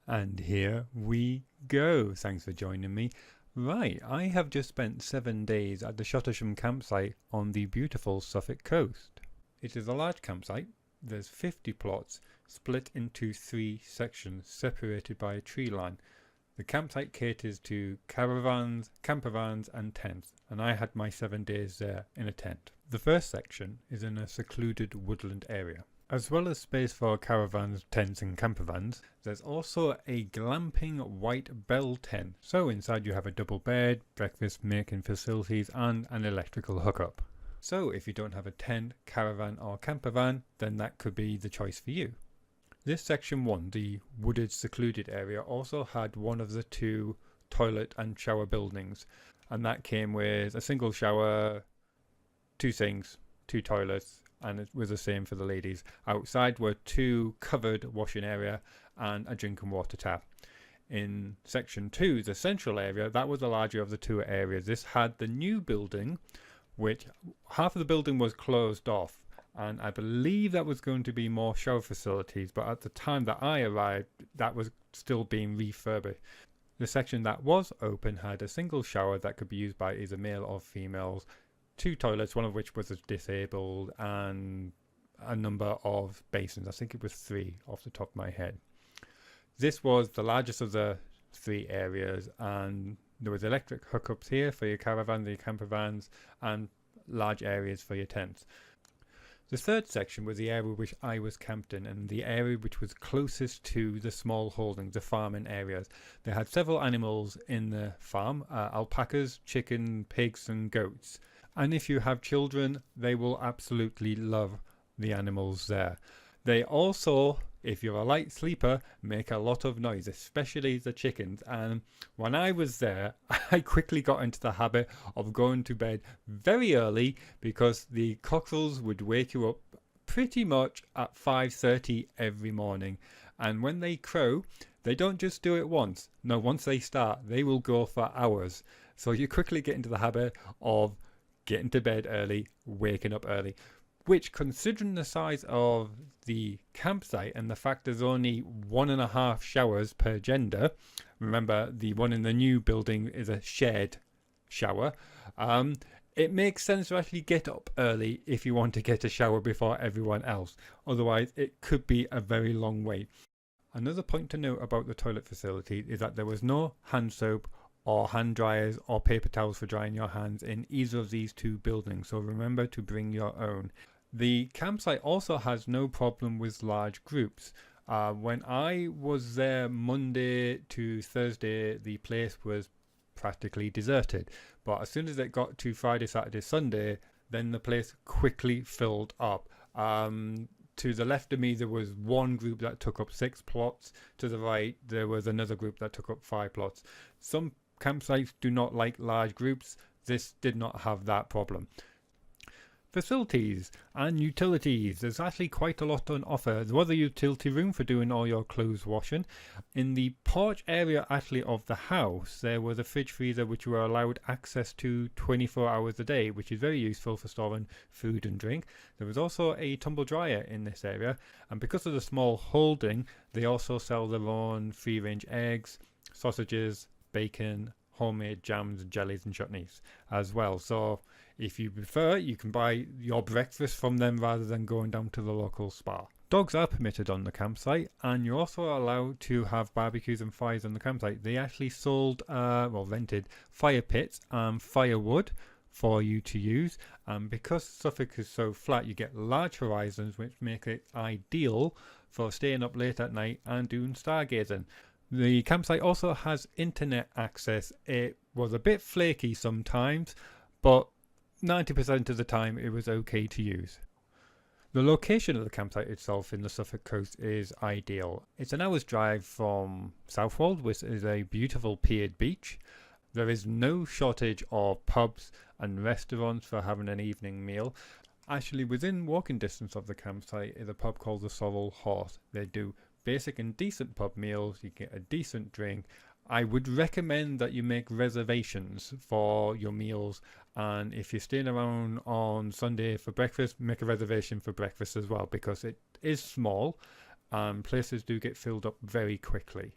And here we go. Thanks for joining me. Right, I have just spent 7 days at the Shottersham campsite on the beautiful Suffolk coast. It is a large campsite. There's 50 plots split into 3 sections separated by a tree line. The campsite caters to caravans, campervans and tents, and I had my 7 days there in a tent. The first section is in a secluded woodland area. As well as space for caravans, tents and campervans, there's also a glamping white bell tent. So inside you have a double bed, breakfast making facilities and an electrical hookup. So if you don't have a tent, caravan or campervan, then that could be the choice for you. This section 1, the wooded secluded area, also had one of the 2 toilet and shower buildings, and that came with a single shower, 2 sinks, 2 toilets, and it was the same for the ladies. Outside were 2 covered washing area and a drinking water tap. In section 2, the central area, that was the larger of the 2 areas. This had the new building, which half of the building was closed off, and I believe that was going to be more shower facilities, but at the time that I arrived, that was still being refurbished. The section that was open had a single shower that could be used by either male or females, 2 toilets, one of which was disabled, and a number of basins. I think it was 3 off the top of my head. This was the largest of the 3 areas, and there was electric hookups here for your caravans, your campervans, and large areas for your tents. The third section was the area which I was camped in, and the area which was closest to the small holdings, the farming areas. They had several animals in the farm, alpacas, chicken, pigs and goats. And if you have children, they will absolutely love the animals there. They also, if you're a light sleeper, make a lot of noise, especially the chickens. And when I was there, I quickly got into the habit of going to bed very early because the cockerels would wake you up pretty much at 5:30 every morning. And when they crow, they don't just do it once. No, once they start, they will go for hours. So you quickly get into the habit of getting to bed early, waking up early, which, considering the size of the campsite and the fact there's only 1.5 showers per gender, remember the one in the new building is a shared shower, it makes sense to actually get up early if you want to get a shower before everyone else. Otherwise, it could be a very long wait. Another point to note about the toilet facility is that there was no hand soap or hand dryers or paper towels for drying your hands in either of these 2 buildings, so remember to bring your own. The campsite also has no problem with large groups. When I was there Monday to Thursday, the place was practically deserted, but as soon as it got to Friday, Saturday, Sunday, then the place quickly filled up. To the left of me, there was one group that took up 6 plots. To the right, there was another group that took up 5 plots. Some campsites do not like large groups. This did not have that problem. Facilities and utilities. There's actually quite a lot on offer. There was a utility room for doing all your clothes washing. In the porch area actually of the house, there was a fridge freezer which you were allowed access to 24 hours a day, which is very useful for storing food and drink. There was also a tumble dryer in this area, and because of the small holding, they also sell their own free-range eggs, sausages, bacon, homemade jams, jellies and chutneys as well. So if you prefer, you can buy your breakfast from them rather than going down to the local spa. Dogs are permitted on the campsite, and you're also allowed to have barbecues and fires on the campsite. They actually sold, rented fire pits and firewood for you to use, and because Suffolk is so flat, you get large horizons which make it ideal for staying up late at night and doing stargazing. The campsite also has internet access. It was a bit flaky sometimes, but 90% of the time it was okay to use. The location of the campsite itself in the Suffolk coast is ideal. It's an hour's drive from Southwold, which is a beautiful piered beach. There is no shortage of pubs and restaurants for having an evening meal. Actually, within walking distance of the campsite is a pub called the Sorrel Horse. They do basic and decent pub meals. You get a decent drink. I would recommend that you make reservations for your meals, and if you're staying around on Sunday for breakfast, make a reservation for breakfast as well, because it is small and places do get filled up very quickly.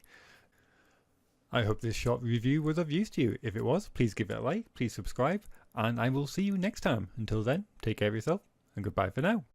I hope this short review was of use to you. If it was, please give it a like, please subscribe, and I will see you next time. Until then, take care of yourself, and goodbye for now.